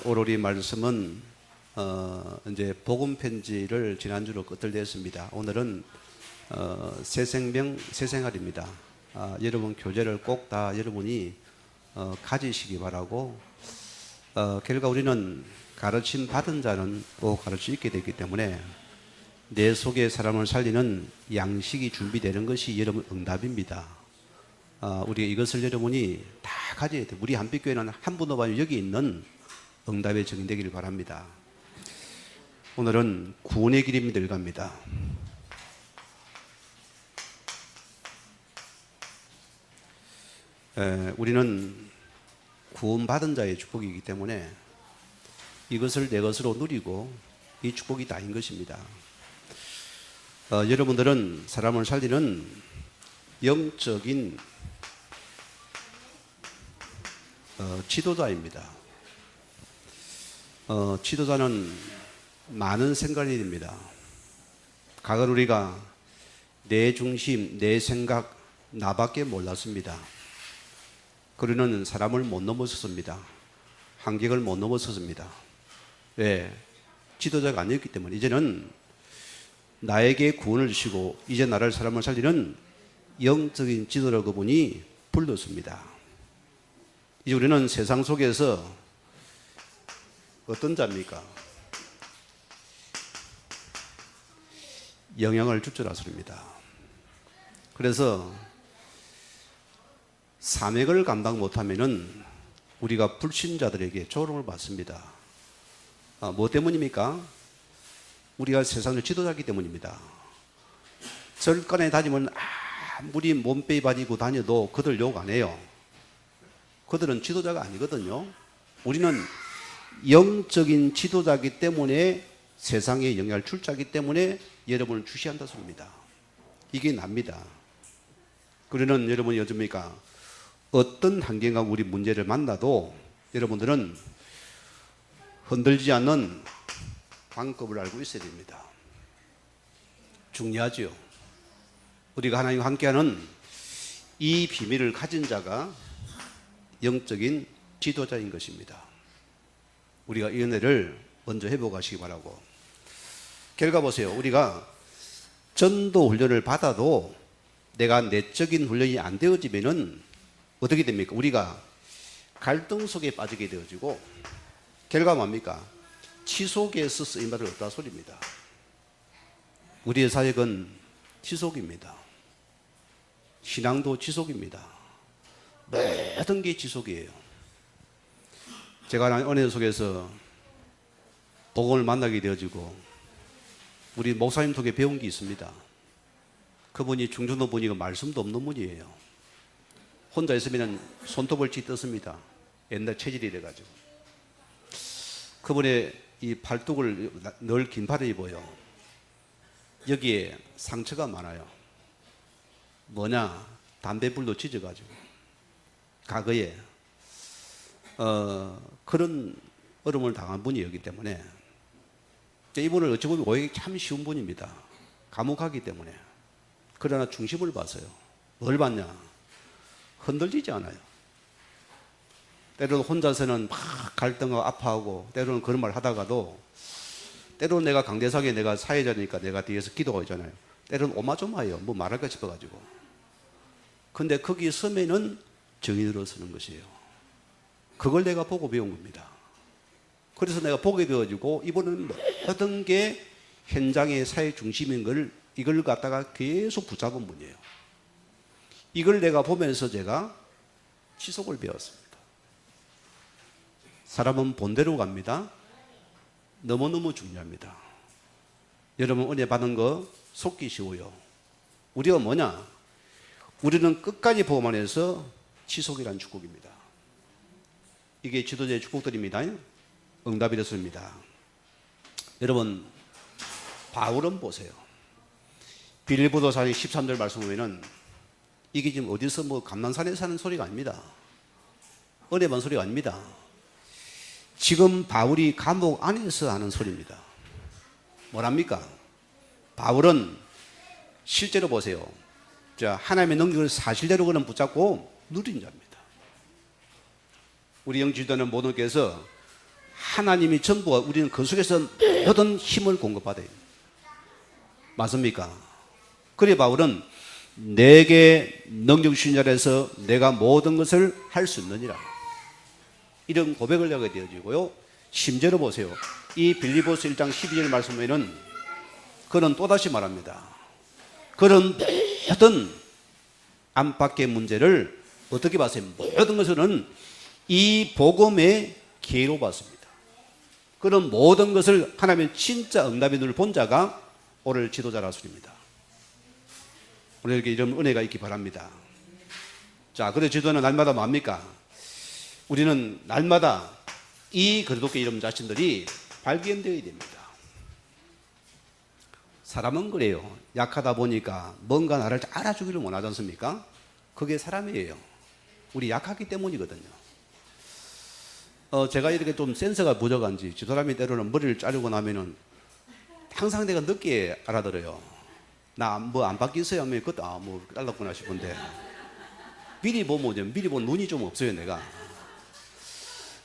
오로리 말씀은 이제 복음 편지를 지난주로 끝을 냈습니다. 오늘은 새 생명 새 생활입니다. 여러분 교재를 꼭 다 여러분이 가지시기 바라고, 결과 우리는 가르침 받은 자는 꼭 가르칠 수 있게 됐기 때문에 내 속에 사람을 살리는 양식이 준비되는 것이 여러분 응답입니다. 우리가 이것을 여러분이 다 가져야 돼요. 우리 한빛교회는 한 분도 봐요. 여기 있는 응답의 증인 되기를 바랍니다. 오늘은 구원의 길이 들어갑니다. 우리는 구원받은 자의 축복이기 때문에 이것을 내 것으로 누리고 이 축복이 다인 것입니다. 여러분들은 사람을 살리는 영적인 지도자입니다. 지도자는 많은 생각이 됩니다. 과거 우리가 내 중심, 내 생각, 나밖에 몰랐습니다. 그러는 사람을 못 넘어섰습니다. 한계를 못 넘어섰습니다. 왜? 지도자가 아니었기 때문에. 이제는 나에게 구원을 주시고 이제 나를 사람을 살리는 영적인 지도자 그분이 불렀습니다. 이제 우리는 세상 속에서 어떤 자입니까? 영향을 줄 줄 아십니다. 그래서 사명을 감당 못하면은 우리가 불신자들에게 조롱을 받습니다. 뭐 때문입니까? 우리가 세상을 지도자이기 때문입니다. 절간에 다니면 아무리 몸빼 바지고 다녀도 그들 욕 안 해요. 그들은 지도자가 아니거든요. 우리는 영적인 지도자이기 때문에 세상에 영향을 줄 자이기 때문에 여러분을 주시한다 소리입니다. 이게 납니다. 그러는 여러분이 어쩝니까? 어떤 환경과 우리 문제를 만나도 여러분들은 흔들리지 않는 방법을 알고 있어야 됩니다. 중요하죠. 우리가 하나님과 함께하는 이 비밀을 가진 자가 영적인 지도자인 것입니다. 우리가 이 은혜를 먼저 회복하시기 바라고. 결과 보세요. 우리가 전도 훈련을 받아도 내가 내적인 훈련이 안 되어지면은 어떻게 됩니까? 우리가 갈등 속에 빠지게 되어지고, 결과 뭡니까? 지속에서 쓰임받을 없다 소리입니다. 우리의 사역은 지속입니다. 신앙도 지속입니다. 모든 게 지속이에요. 제가 은혜 속에서 복음을 만나게 되어지고 우리 목사님 속에 배운 게 있습니다. 그분이 중전도 분이고 말씀도 없는 분이에요. 혼자 있으면 손톱을 찢었습니다. 옛날 체질이 돼가지고. 그분의 이 팔뚝을 늘 긴팔을 입어요. 여기에 상처가 많아요. 뭐냐? 담배불로 찢어가지고. 과거에 그런 어려움을 당한 분이었기 때문에 이분을 어찌 보면 오해하기 참 쉬운 분입니다. 감옥하기 때문에. 그러나 중심을 봤어요. 뭘 봤냐? 흔들리지 않아요. 때로는 혼자서는 막 갈등하고 아파하고, 때로는 그런 말 하다가도, 때로는 내가 강대상에 내가 사회자니까 내가 뒤에서 기도가 있잖아요. 때로는 오마조마해요. 뭐 말할까 싶어가지고. 근데 거기 서면은 정인으로 서는 것이에요. 그걸 내가 보고 배운 겁니다. 그래서 내가 보게 되어지고, 이분은 모든 게 현장의 사회 중심인 걸, 이걸 갖다가 계속 붙잡은 분이에요. 이걸 내가 보면서 제가 지속을 배웠습니다. 사람은 본대로 갑니다. 너무너무 중요합니다. 여러분 은혜 받은 거 속기 쉬워요. 우리가 뭐냐? 우리는 끝까지 복음 안에서 지속이라는 축복입니다. 이게 지도자의 축복들입니다. 응답이 됐습니다. 여러분 바울은 보세요. 빌립보서 4장 13절 말씀 보면은 이게 지금 어디서 뭐 감난산에 사는 소리가 아닙니다. 은혜 받은 소리가 아닙니다. 지금 바울이 감옥 안에서 하는 소리입니다. 뭐랍니까? 바울은 실제로 보세요. 자, 하나님의 능력을 사실대로 그는 붙잡고 누린 자입니다. 우리 영지도는 모든 교회에서 하나님이 전부가 우리는 그 속에서 모든 힘을 공급받아요. 맞습니까? 그래 바울은 내게 능력 주신 자에서 내가 모든 것을 할 수 있느니라. 이런 고백을 하게 되어지고요. 심지어로 보세요. 이 빌립보서 1장 12절 말씀에는 그는 또다시 말합니다. 그런 모든 안팎의 문제를 어떻게 봤어요? 모든 것은 이 복음의 기회로 봤습니다. 그런 모든 것을 하나님의 진짜 응답의 눈을 본 자가 오늘 지도자라 소리입니다. 오늘 이런 은혜가 있기 바랍니다. 자, 그래서 지도자는 날마다 뭡니까? 우리는 날마다 이 그리스도께 이름 자신들이 발견되어야 됩니다. 사람은 그래요. 약하다 보니까 뭔가 나를 알아주기를 원하지 않습니까? 그게 사람이에요. 우리 약하기 때문이거든요. 제가 이렇게 좀 센서가 부족한지 지도람이 때로는 머리를 자르고 나면은 항상 내가 늦게 알아들어요. 나 뭐 안 바뀌었어요 하면 그것도 뭐 잘랐구나 싶은데 미리 보면 눈이 좀 없어요 내가.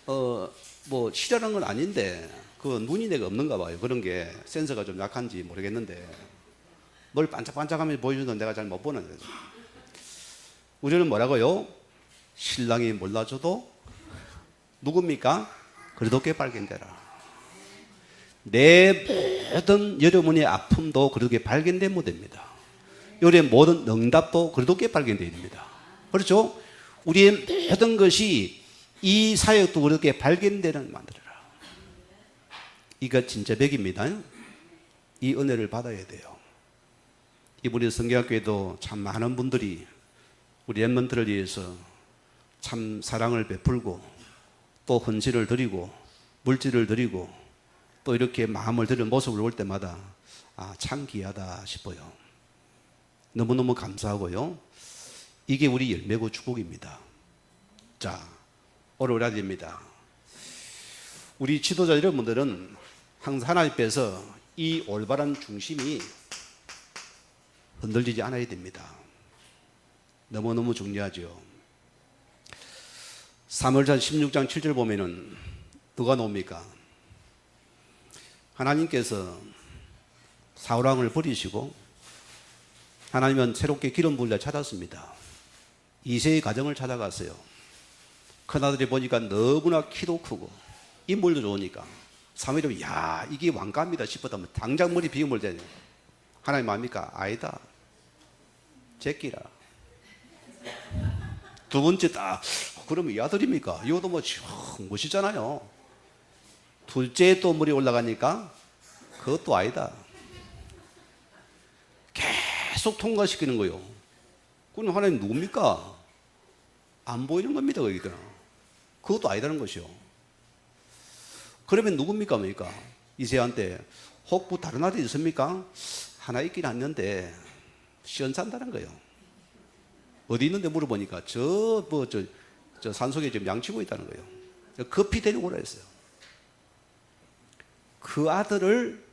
뭐 싫어하는 건 아닌데 그 눈이 내가 없는가 봐요. 그런 게 센서가 좀 약한지 모르겠는데 뭘 반짝반짝하면서 보여주는데 내가 잘 못 보는 거죠. 우리는 뭐라고요? 신랑이 몰라줘도 누굽니까? 그리스도께 발견되라. 내 모든 여러분의 아픔도 그리스도께 발견되면 됩니다. 우리의 모든 응답도 그리스도께 발견되어야 됩니다. 그렇죠? 우리의 모든 것이 이 사역도 그렇게 발견되는 만들어라. 이거 진짜 백입니다. 이 은혜를 받아야 돼요. 이번에 성경학교에도 참 많은 분들이 우리 랩런트를 위해서 참 사랑을 베풀고 또 헌신을 드리고 물질을 드리고 또 이렇게 마음을 드리는 모습을 볼 때마다 참 귀하다 싶어요. 너무너무 감사하고요. 이게 우리 열매고 축복입니다. 자, 오늘 우리 아들입니다. 우리 지도자 여러분들은 항상 하나님 앞에서 이 올바른 중심이 흔들리지 않아야 됩니다. 너무너무 중요하죠. 사무엘상 16장 7절 보면은 누가 나옵니까? 하나님께서 사울왕을 버리시고 하나님은 새롭게 기름 부을 자 찾았습니다. 이새의 가정을 찾아갔어요. 큰아들이 보니까 너무나 키도 크고 인물도 좋으니까 사무엘이 야 이게 왕감이다 싶었다면 당장 머리 비움을 대냐. 하나님 뭡니까? 아니다. 제끼라. 두 번째 딱 그러면 이 아들입니까? 이것도 뭐 멋있잖아요. 둘째 또 물이 올라가니까 그것도 아니다. 계속 통과시키는 거요. 그럼 하나님 누굽니까? 안 보이는 겁니다. 거기가. 그것도 아니다는 것이요. 그러면 누굽니까? 뭡니까? 이세한테 혹 다른 아들이 있습니까? 하나 있긴 했는데 시원산다는 거예요. 어디 있는데 물어보니까 저 산속에 지금 양치고 있다는 거예요. 급히 데리고 오라 했어요. 그 아들을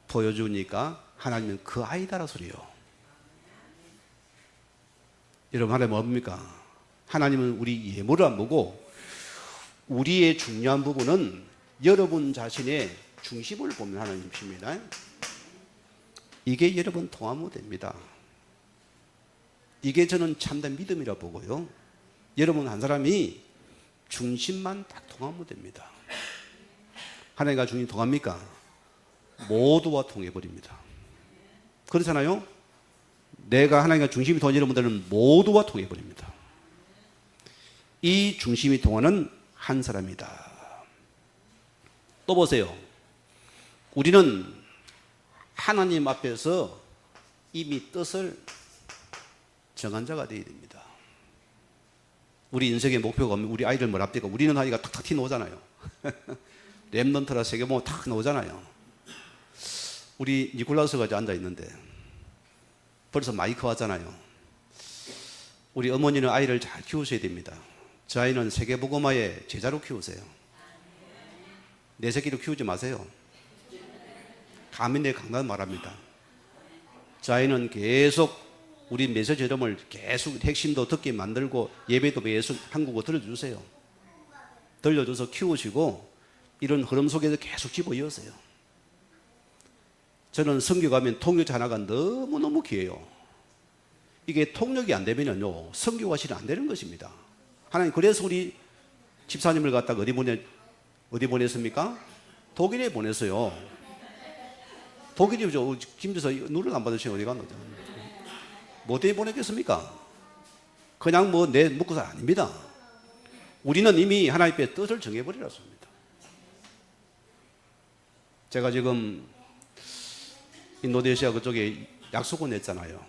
보여주니까 하나님은 그 아이다라 소리요. 여러분 하나님 뭡니까? 하나님은 우리 예물을 안 보고 우리의 중요한 부분은 여러분 자신의 중심을 보면 하나님이십니다. 이게 여러분 통하면 됩니다. 이게 저는 참된 믿음이라 보고요. 여러분 한 사람이 중심만 딱 통하면 됩니다. 하나님과 중심이 통합니까? 모두와 통해버립니다. 그렇잖아요? 내가 하나님과 중심이 통한 여러분들은 모두와 통해버립니다. 이 중심이 통하는 한 사람이다. 또 보세요. 우리는 하나님 앞에서 이미 뜻을 정한 자가 되어야 됩니다. 우리 인생의 목표가 우리 아이를 뭘 합니까? 우리는 아이가 탁탁 튀어나오잖아요. 랩런트라 세계 보면 탁 나오잖아요. 우리 니콜라스가 앉아있는데 벌써 마이크 왔잖아요. 우리 어머니는 아이를 잘 키우셔야 됩니다. 저 아이는 세계복음화의 제자로 키우세요. 내 새끼로 키우지 마세요. 감히 내 강단 말합니다. 저 아이는 계속 우리 메시지 여러분을 계속 핵심도 듣게 만들고 예배도 예수 한국어 들려주세요. 들려줘서 키우시고 이런 흐름 속에서 계속 집어이었어요. 저는 선교 가면 통역자 하나가 너무너무 귀해요. 이게 통역이 안 되면요, 선교가 실은 안 되는 것입니다. 하나님, 그래서 우리 집사님을 갖다가 어디 보냈습니까? 독일에 보냈어요. 독일이 김주서 눈을 안 받으시면 어디 갔노? 뭐 때문에 보냈겠습니까? 그냥 뭐 내 묵고서 아닙니다. 우리는 이미 하나님의 뜻을 정해버리었습니다. 제가 지금 인도네시아 그쪽에 약속을 냈잖아요.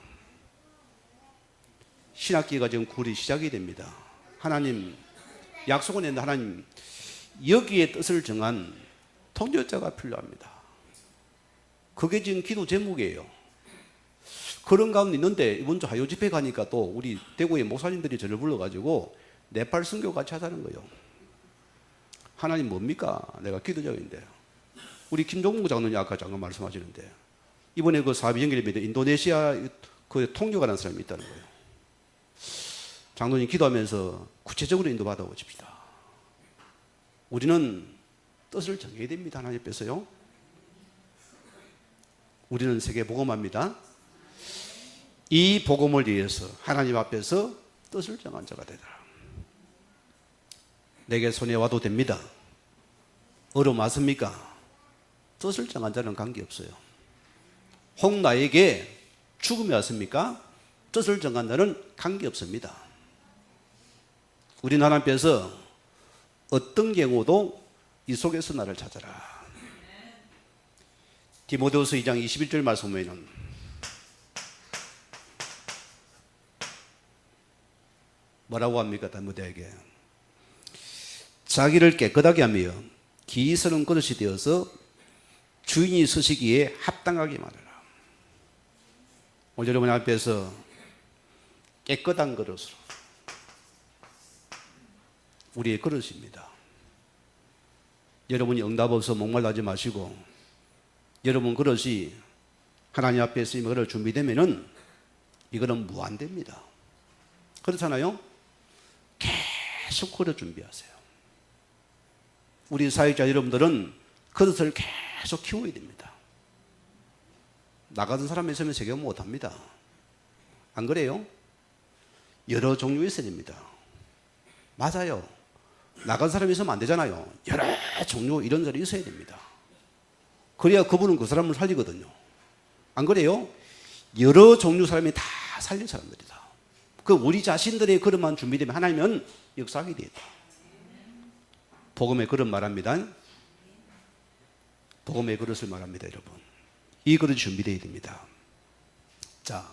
신학기가 지금 9월이 시작이 됩니다. 하나님, 약속을 냈는데 하나님, 여기에 뜻을 정한 통역자가 필요합니다. 그게 지금 기도 제목이에요. 그런 가운데 있는데 이번 주 화요 집회 가니까 또 우리 대구의 목사님들이 저를 불러가지고 네팔 선교 같이 하자는 거예요. 하나님 뭡니까? 내가 기도자인데. 우리 김종국 장로님 아까 잠깐 말씀하시는데 이번에 그 사업이 연결됩니다. 인도네시아 그 통역하는 사람이 있다는 거예요. 장로님 기도하면서 구체적으로 인도받아 오십시다. 우리는 뜻을 정해야 됩니다. 하나님 앞에서요. 우리는 세계 복음합니다. 이 복음을 위해서 하나님 앞에서 뜻을 정한 자가 되더라. 내게 손에 와도 됩니다. 어려움 왔습니까? 뜻을 정한 자는 관계없어요. 혹 나에게 죽음이 왔습니까? 뜻을 정한 자는 관계없습니다. 우리 하나님 앞에서 어떤 경우도 이 속에서 나를 찾아라. 디모데후서 2장 21절 말씀 보면은 뭐라고 합니까? 디모데에게 자기를 깨끗하게 하며 기스러운 그릇이 되어서 주인이 쓰시기에 합당하게 말하라. 오늘 여러분 앞에서 깨끗한 그릇으로 우리의 그릇입니다. 여러분이 응답 없어 목말라하지 마시고 여러분 그릇이 하나님 앞에 쓰임 그릇 준비되면은 이거는 무한대입니다. 그렇잖아요? 계속 그릇 준비하세요. 우리 사역자 여러분들은 그릇을 계속 키워야 됩니다. 나 같은 사람이 있으면 세계 못합니다. 안 그래요? 여러 종류 있어야 됩니다. 맞아요. 나 같은 사람이 있으면 안 되잖아요. 여러 종류 이런저런 있어야 됩니다. 그래야 그분은 그 사람을 살리거든요. 안 그래요? 여러 종류 사람이 다 살린 사람들이다. 그 우리 자신들의 그릇만 준비되면 하나님은 역사하게 되었다. 복음의 그릇 말합니다. 복음의 그릇을 말합니다, 여러분. 이 그릇이 준비되어야 됩니다. 자,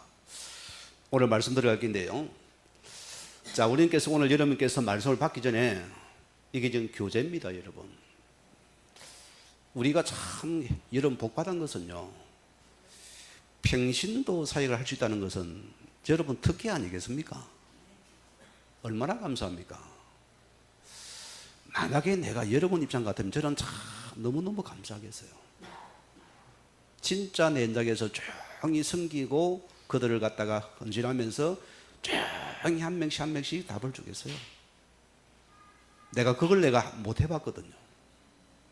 오늘 말씀 들어갈 텐데요. 자, 우리께서 오늘 여러분께서 말씀을 받기 전에 이게 지금 교제입니다, 여러분. 우리가 참 여러분 복 받은 것은요, 평신도 사역을 할 수 있다는 것은 여러분 특기 아니겠습니까? 얼마나 감사합니까? 만약에 내가 여러분 입장 같으면 저는 참 너무너무 감사하겠어요. 진짜 내 현장에서 조용히 섬기고 그들을 갖다가 헌신하면서 조용히 한 명씩 한 명씩 답을 주겠어요. 내가 그걸 내가 못 해봤거든요.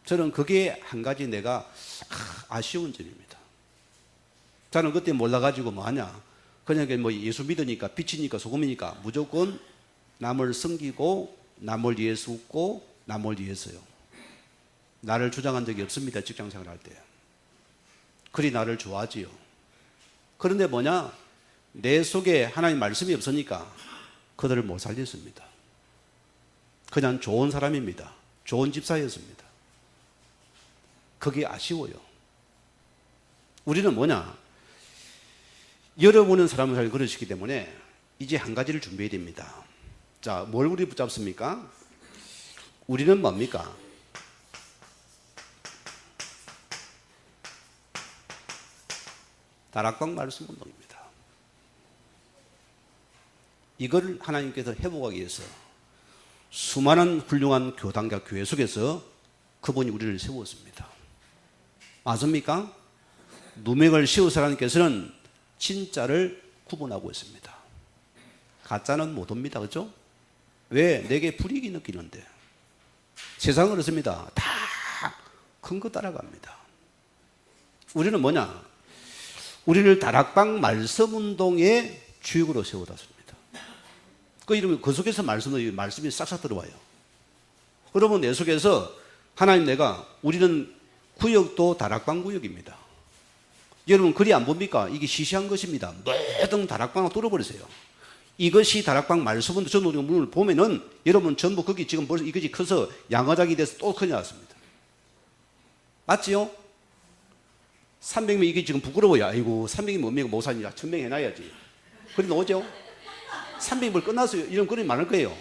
저는 그게 한 가지 내가 아쉬운 점입니다. 저는 그때 몰라가지고 뭐하냐, 그냥 뭐 예수 믿으니까 빛이니까 소금이니까 무조건 남을 섬기고 남을 위해서 웃고 남을 위해서요. 나를 주장한 적이 없습니다. 직장생활 할 때. 그리 나를 좋아하지요. 그런데 뭐냐, 내 속에 하나님 말씀이 없으니까 그들을 못 살렸습니다. 그냥 좋은 사람입니다. 좋은 집사였습니다. 그게 아쉬워요. 우리는 뭐냐, 여러분은 사람을 잘 그러시기 때문에 이제 한 가지를 준비해야 됩니다. 자, 뭘 우리 붙잡습니까? 우리는 뭡니까? 다락방 말씀 운동입니다. 이걸 하나님께서 회복하기 위해서 수많은 훌륭한 교단과 교회 속에서 그분이 우리를 세웠습니다. 맞습니까? 누명을 씌우사 하나님께서는 진짜를 구분하고 있습니다. 가짜는 못 옵니다. 그렇죠? 왜? 내게 불이익이 느끼는데. 세상은 그렇습니다. 다 큰 거 따라갑니다. 우리는 뭐냐? 우리를 다락방 말씀운동의 주역으로 세워놨습니다. 이러면 그 속에서 말씀이 싹싹 들어와요. 그러면 내 속에서 하나님 우리는 구역도 다락방 구역입니다. 여러분 글이 안 봅니까? 이게 시시한 것입니다. 모든 다락방을 뚫어버리세요. 이것이 다락방 말씀운동 전도의 문을 보면은 여러분 전부 거기 지금 벌써 이것이 커서 양어장이 돼서 또 커져 나왔습니다. 맞지요? 300명 이게 지금 부끄러워요. 아이고 300이 뭡니까? 목사님 1000명 해놔야지. 그래 나오죠? 300명 끝났어요. 이런 그림이 많을 거예요.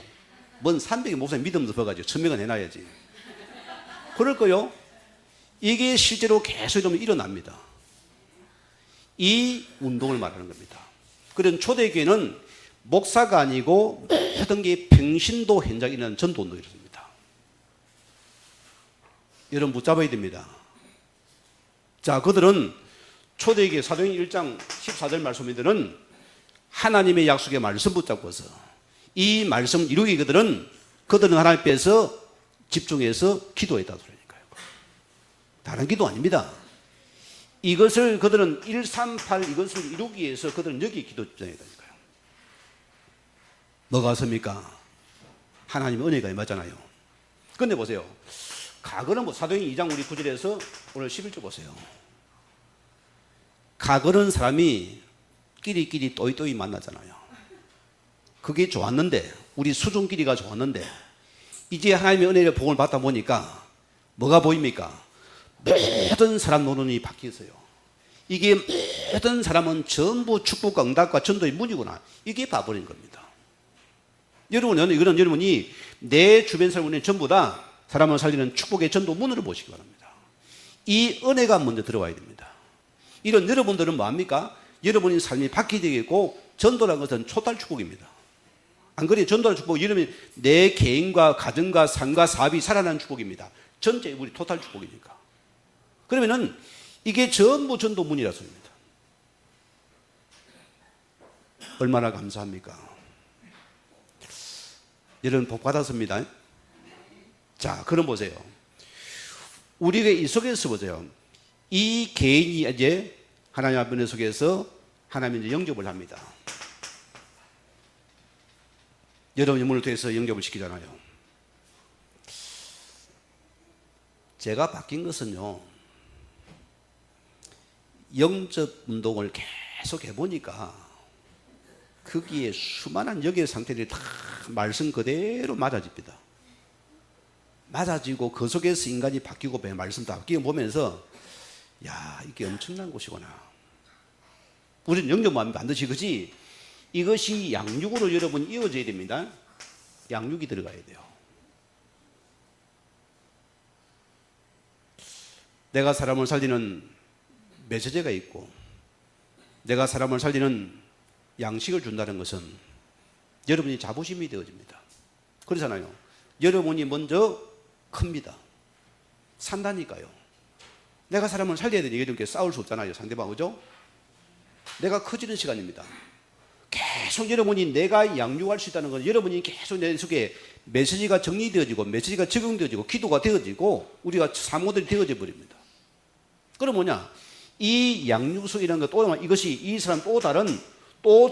뭔 300이 목사님 믿음도 버가지고 1000명은 해놔야지. 그럴 거요. 이게 실제로 계속 이러면 일어납니다. 이 운동을 말하는 겁니다. 그런 초대교회는 목사가 아니고 모든 게 평신도 현장에 있는 전도 운동이 있습니다. 여러분 붙잡아야 됩니다. 자, 그들은 초대교회 사도행전 1장 14절 말씀이들은 하나님의 약속의 말씀 붙잡고서 이 말씀 이루기 그들은 하나님 앞에서 집중해서 기도했다 소리니까요. 다른 기도 아닙니다. 이것을 그들은 138 이것을 이루기 위해서 그들은 여기 기도 집중했다니까요. 뭐가 섭니까? 하나님의 은혜가 임하잖아요. 근데 보세요. 가거는 사도행전 2장 우리 9절에서 오늘 11절 보세요. 가거는 사람이 끼리끼리 또이또이 만나잖아요. 그게 좋았는데 우리 수종끼리가 좋았는데 이제 하나님의 은혜를 복을 받다 보니까 뭐가 보입니까? 모든 사람 노는이 바뀌었어요. 이게 모든 사람은 전부 축복과 응답과 전도의 문이구나. 이게 봐버린 겁니다. 여러분이 내 주변 사람은 전부 다 사람을 살리는 축복의 전도 문으로 보시기 바랍니다. 이 은혜가 먼저 들어와야 됩니다. 이런 여러분들은 뭐합니까? 여러분의 삶이 바뀌되겠고 전도라는 것은 초달 축복입니다. 안 그래요? 전도라는 축복, 이러면 내 개인과 가정과 삶과 사업이 살아나는 축복입니다. 전체 우리 토탈 축복이니까. 그러면은 이게 전부 전도문이라 소리입니다. 얼마나 감사합니까? 여러분 복 받았습니다. 자, 그럼 보세요. 우리가 이 속에서 보세요. 이 개인이 이제 하나님 앞에 속에서 하나님이 이제 영접을 합니다. 여러분이 문을 통해서 영접을 시키잖아요. 제가 바뀐 것은요, 영접 운동을 계속 해보니까 거기에 수많은 역의 상태들이 다 말씀 그대로 맞아집니다. 맞아지고 그 속에서 인간이 바뀌고 말씀도 바뀌고 보면서 야, 이게 엄청난 곳이구나. 우리는 영접하면 반드시 그지. 이것이 양육으로 여러분 이어져야 됩니다. 양육이 들어가야 돼요. 내가 사람을 살리는 메시지가 있고 내가 사람을 살리는 양식을 준다는 것은 여러분이 자부심이 되어집니다. 그렇잖아요. 여러분이 먼저 큽니다. 산다니까요. 내가 사람을 살려야 되니 이렇게 싸울 수 없잖아요. 상대방, 그죠? 내가 커지는 시간입니다. 계속 여러분이 내가 양육할 수 있다는 건 여러분이 계속 내 속에 메시지가 정리되어지고 메시지가 적용되어지고 기도가 되어지고 우리가 사모들이 되어져 버립니다. 그럼 뭐냐? 이 양육속이라는 것 또 이것이 이 사람 또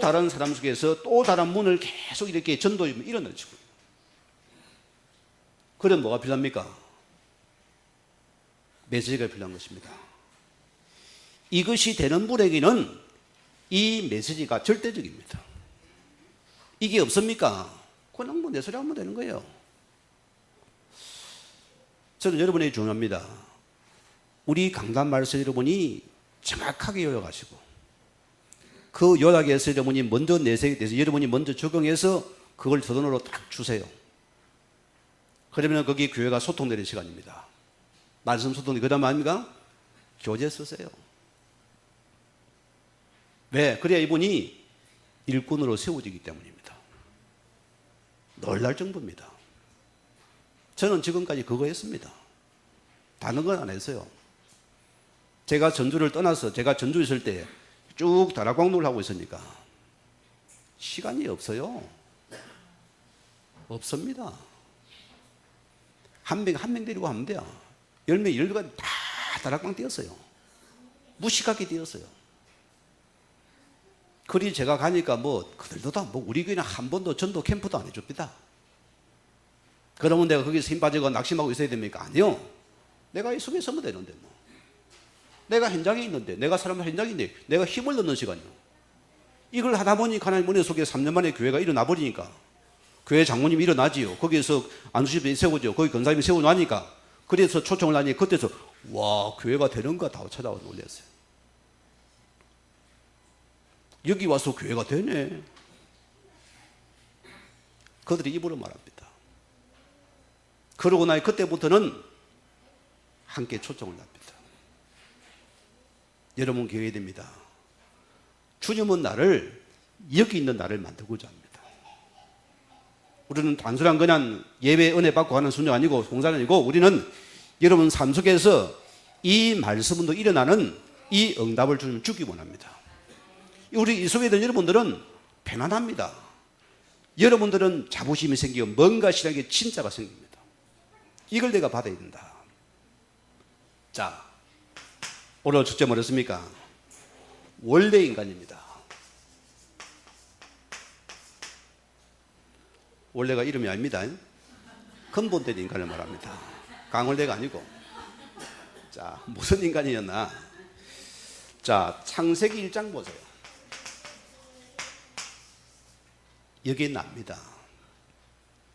다른 사람 속에서 또 다른 문을 계속 이렇게 전도해 일어나는 거예요. 그럼 뭐가 필요합니까? 메시지가 필요한 것입니다. 이것이 되는 분에게는 이 메시지가 절대적입니다. 이게 없습니까? 그냥 뭐 내 소리 하면 되는 거예요. 저는 여러분에게 중요합니다. 우리 강단 말씀 여러분이 정확하게 요약하시고 그 요약에서 여러분이 먼저 내세돼서 여러분이 먼저 적용해서 그걸 서론으로 딱 주세요. 그러면 거기 교회가 소통되는 시간입니다. 말씀 소통이 그 다음 아닙니까? 교재 쓰세요. 왜? 그래야 이분이 일꾼으로 세워지기 때문입니다. 놀랄 정도입니다. 저는 지금까지 그거 했습니다. 다른 건 안 했어요. 제가 전주를 떠나서 제가 전주에 있을 때 쭉 다락방송을 하고 있으니까 시간이 없어요. 없습니다. 한 명 데리고 하면 돼요. 열매가 다 다락방 띄었어요. 무식하게 띄었어요. 그리 제가 가니까 그들도 다 우리 교회는 한 번도 전도 캠프도 안 해줍니다. 그러면 내가 거기서 힘 빠지고 낙심하고 있어야 됩니까? 아니요. 내가 이 속에 서면 되는데 내가 현장에 있는데, 내가 사람 현장에 있는데 내가 힘을 넣는 시간이요. 이걸 하다 보니 하나님 은혜 속에 3년 만에 교회가 일어나 버리니까, 교회 장모님이 일어나지요. 거기에서 안수집이 세우죠. 거기 권사님이 세워놓으니까, 그래서 초청을 하니 그때서 와, 교회가 되는가 다 찾아와 놀랐어요. 여기 와서 교회가 되네. 그들이 입으로 말합니다. 그러고 나니 그때부터는 함께 초청을 합니다. 여러분, 교회가 됩니다. 주님은 나를, 여기 있는 나를 만들고자 합니다. 우리는 단순한 그냥 예배 은혜 받고 하는 순종 아니고 봉사는 아니고, 우리는 여러분 삶 속에서 이 말씀으로 일어나는 이 응답을 주님 주기 원합니다. 우리 이 속에 있는 여러분들은 편안합니다. 여러분들은 자부심이 생기고 뭔가 싫은 게 진짜가 생깁니다. 이걸 내가 받아야 된다. 자, 오늘 축제 뭐랬습니까? 원래 인간입니다. 원래가 이름이 아닙니다. 근본된 인간을 말합니다. 강원래가 아니고. 자, 무슨 인간이었나? 자, 창세기 1장 보세요. 여기에 납니다.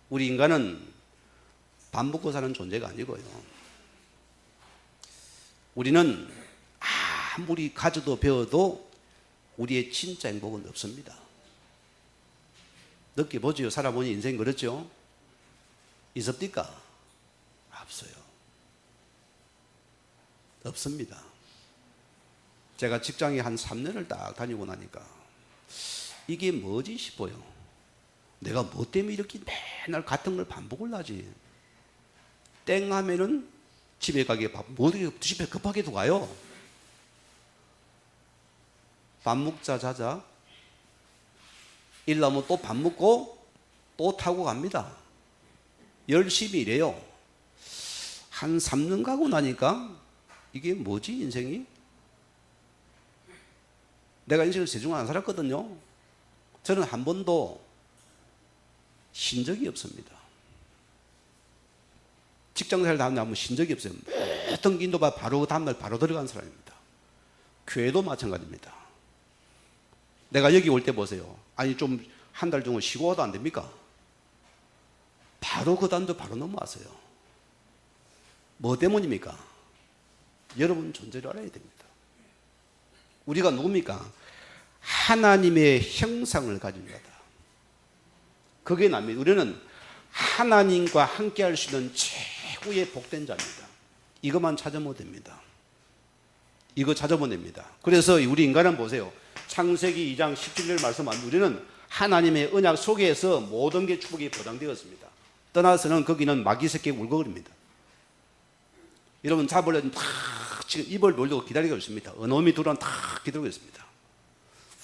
우리 인간은 밥 먹고 사는 존재가 아니고요. 우리는 아무리 가져도 배워도 우리의 진짜 행복은 없습니다. 느껴보지요. 살아보니 인생 그렇죠? 있습니까? 없어요. 없습니다. 제가 직장에 한 3년을 딱 다니고 나니까 이게 뭐지 싶어요. 내가 뭐 때문에 이렇게 맨날 같은 걸 반복을 하지? 땡 하면은 집에 가게 집에 급하게도 가요. 밥 먹자 자자. 일 나면 또 밥 먹고 또 타고 갑니다. 열심히 일해요. 한 3년 가고 나니까 이게 뭐지 인생이? 내가 인생을 세중 안 살았거든요. 저는 한 번도 쉰 적이 없습니다. 직장생활 다음날 한번 쉰 적이 없어요. 어떤 인도가 바로 다음날 바로 들어간 사람입니다. 교회도 마찬가지입니다. 내가 여기 올 때 보세요. 아니 좀 한 달 정도 쉬고 와도 안 됩니까? 바로 그 단도 바로 넘어왔어요. 뭐 때문입니까? 여러분 존재를 알아야 됩니다. 우리가 누굽니까? 하나님의 형상을 가진 자다. 그게 납니다. 우리는 하나님과 함께 할 수 있는 최고의 복된 자입니다. 이것만 찾으면 됩니다. 이거 찾아보면 됩니다. 그래서 우리 인간은 보세요. 창세기 2장 17절 말씀한 우리는 하나님의 언약 속에서 모든 게 축복이 보장되었습니다. 떠나서는 거기는 마귀 새끼의 울거거립니다. 여러분 잡으려면 탁 지금 입을 놀리고 기다리고 있습니다. 어놈이 들어오면 탁 기다리고 있습니다.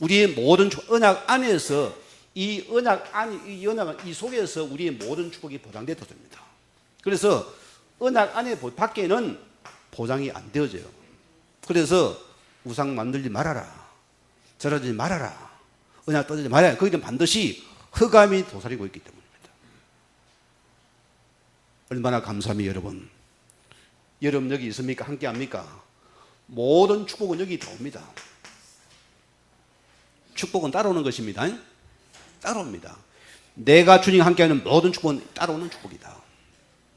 우리의 모든 언약 안에서 이 언약 이 속에서 우리의 모든 축복이 보장되어야 됩니다. 그래서 언약 안에 밖에는 보장이 안 되어져요. 그래서 우상 만들지 말아라. 저러지 말아라. 언약 떠들지 말아라. 거기는 반드시 흑암이 도사리고 있기 때문입니다. 얼마나 감사합니다, 여러분. 여러분 여기 있습니까? 함께 합니까? 모든 축복은 여기 다 옵니다. 축복은 따라오는 것입니다. 따라옵니다. 내가 주님과 함께하는 모든 축복은 따라오는 축복이다.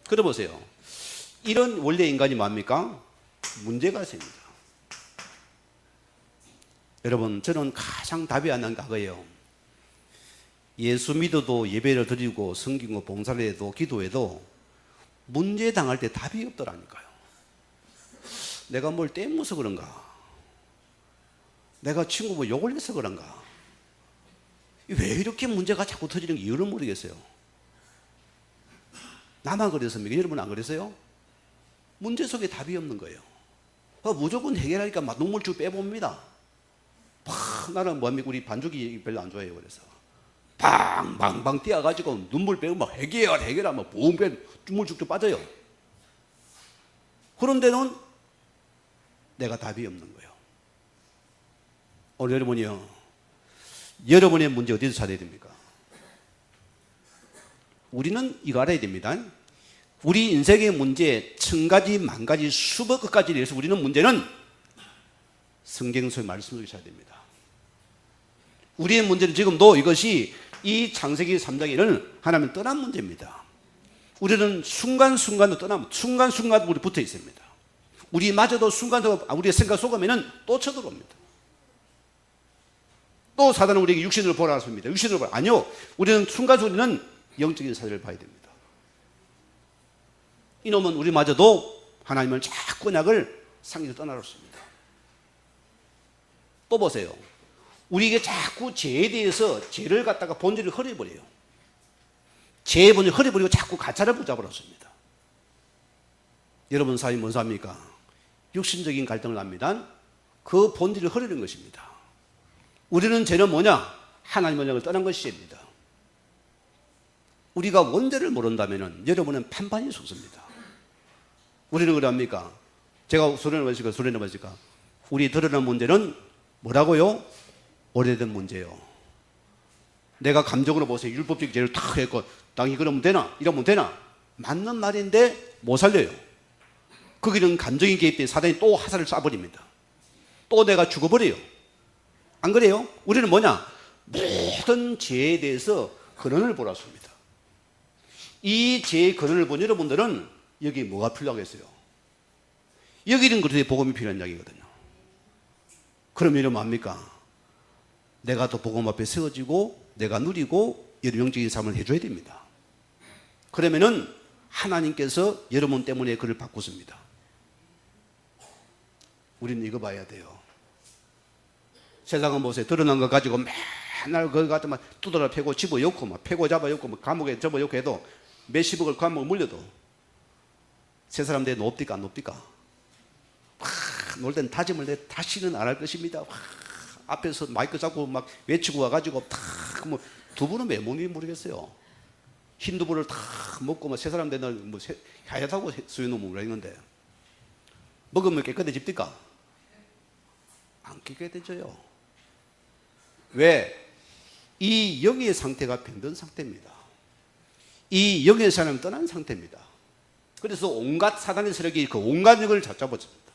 그래 보세요. 이런 원래 인간이 뭡니까? 문제가 생깁니다. 여러분 저는 가장 답이 안 나는 게 그거예요. 예수 믿어도 예배를 드리고 섬기고 봉사를 해도 기도해도 문제 당할 때 답이 없더라니까요. 내가 뭘 때문에서 그런가? 내가 친구 뭐 욕을 해서 그런가? 왜 이렇게 문제가 자꾸 터지는 이유를 모르겠어요. 나만 그랬습니까? 여러분 안 그랬어요? 문제 속에 답이 없는 거예요. 무조건 해결하니까 막 눈물 쭉 빼봅니다. 나는 뭡니까? 우리 반죽이 별로 안 좋아해요. 그래서 방방방 뛰어가지고 눈물 빼고 막 해결하면 붕 빼 눈물 쭉쭉 빠져요. 그런데는 내가 답이 없는 거예요. 오늘 여러분이요, 여러분의 문제 어디서 찾아야 됩니까? 우리는 이거 알아야 됩니다. 우리 인생의 문제 1000가지, 10,000가지, 수백 가지를 위해서 우리는 문제는 성경 속의 말씀 속에 찾아야 됩니다. 우리의 문제는 지금도 이것이 이 창세기 3장에는 하나님은 떠난 문제입니다. 우리는 순간순간도 떠나면 순간순간 우리 붙어 있습니다. 우리마저도 순간적으로 우리의 생각 속으면 또 쳐들어옵니다. 또 사단은 우리에게 육신으로 보라 했습니다. 육신으로 보라. 아니요. 우리는 순간순간은 영적인 사실을 봐야 됩니다. 이놈은 우리마저도 하나님을 자꾸 언약을 상에서 떠나놓습니다. 또 보세요. 우리에게 자꾸 죄에 대해서 죄를 갖다가 본질을 흐려버려요. 죄의 본질을 흐려버리고 자꾸 가짜를 붙잡아놓습니다. 여러분 사이 뭔 삽니까? 육신적인 갈등을 합니다. 그 본질을 흐르는 것입니다. 우리는 죄는 뭐냐? 하나님의 언약을 떠난 것입니다. 우리가 원죄를 모른다면 여러분은 판판이 솟습니다. 우리는 그럽니까? 제가 소리를 마실까? 우리 드러난 문제는 뭐라고요? 오래된 문제요. 내가 감정으로 보세요. 율법적 죄를 탁 했고 당이 그러면 되나? 이러면 되나? 맞는 말인데 못 살려요. 거기는 감정이 개입된 사단이 또 화살을 쏴버립니다. 또 내가 죽어버려요. 안 그래요? 우리는 뭐냐? 모든 죄에 대해서 근원을 보았습니다. 이 죄의 근원을 본 여러분들은 여기 뭐가 필요하겠어요? 여기는 그래도 복음이 필요한 이야기거든요. 그럼 여러분 뭡니까? 내가 또 복음 앞에 세워지고 내가 누리고 영적인 삶을 해줘야 됩니다. 그러면은 하나님께서 여러분 때문에 그를 바꾸십니다. 우리는 이거 봐야 돼요. 세상은 보세요. 드러난 거 가지고 맨날 그거 갖다 막 두드러 패고 집어넣고 막 패고 잡아넣고 막 감옥에 접어넣고 해도 몇십억을 감옥에 물려도 세 사람 대해 높디까 안 높디까? 놀 땐 다짐을 내 다시는 안 할 것입니다. 앞에서 마이크 잡고 막 외치고 와가지고 뭐 두부는 왜 먹는지 모르겠어요. 흰 두부를 다 먹고 막 세 사람 되는 뭐 하얗다고 수유놈을 그랬는데 먹으면 깨끗해집니까? 안 깨끗해져요. 왜? 이 영의 상태가 병든 상태입니다. 이 영의 사람은 떠난 상태입니다. 그래서 온갖 사단의 세력이 그 온갖 영을 잡아버립니다.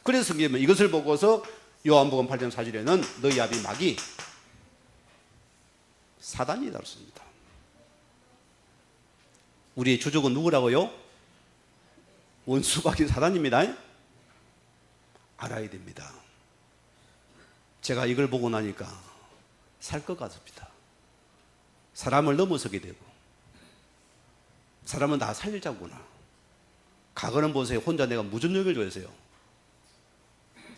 그래서 성경은 이것을 보고서 요한복음 8장 4절에는 너희 아비 마귀 사단이 다뤘습니다. 우리의 주적은 누구라고요? 원수 마귀 사단입니다. 알아야 됩니다. 제가 이걸 보고 나니까 살 것 같습니다. 사람을 넘어서게 되고 사람은 다 살리자구나. 과거는 보세요. 혼자 내가 무전력을 좋아했어요.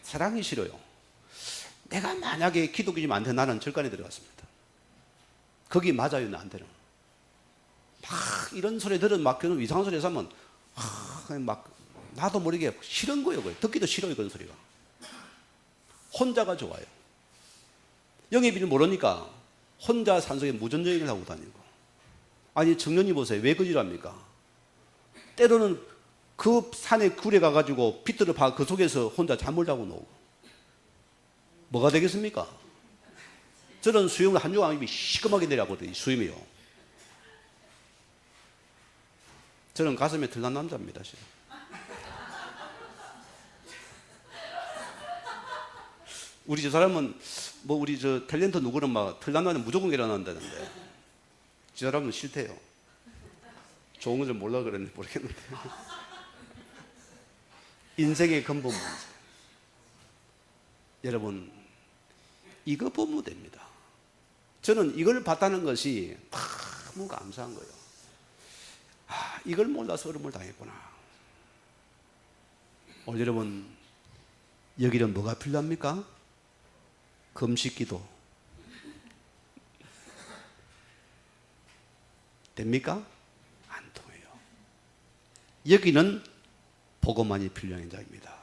사랑이 싫어요. 내가 만약에 기독교인이 안 돼 나는 절간에 들어갔습니다. 거기 맞아요. 나한테는 막 이런 소리 들은 막 그런 이상한 소리 하면 막 나도 모르게 싫은 거예요. 듣기도 싫어요. 그런 소리가. 혼자가 좋아요. 영의 비밀을 모르니까 혼자 산속에 무전여행을 하고 다니고. 아니 청년이 보세요. 왜 거짓합니까? 때로는 그 산에 굴에 가가지고 빗들어 봐 그 속에서 혼자 잠을 자고 나오고. 뭐가 되겠습니까? 저런 수염을 한 조각 입이 시커멓게 내려가거든요. 수염이요. 저는 가슴에 들난 남자입니다. 우리 저 사람은 뭐 우리 저 탤런트 누구는 막 털난 남자 무조건 일어난다는데 저 사람은 싫대요. 좋은 건 좀 몰라 그랬는지 모르겠는데. 인생의 근본 문제. 여러분 이거 보면 됩니다. 저는 이걸 봤다는 것이 너무 감사한 거예요. 이걸 몰라서 어려움을 당했구나. 오늘 여러분 여기는 뭐가 필요합니까? 금식기도 됩니까? 안 통해요. 여기는 복음만이 필요한 자입니다.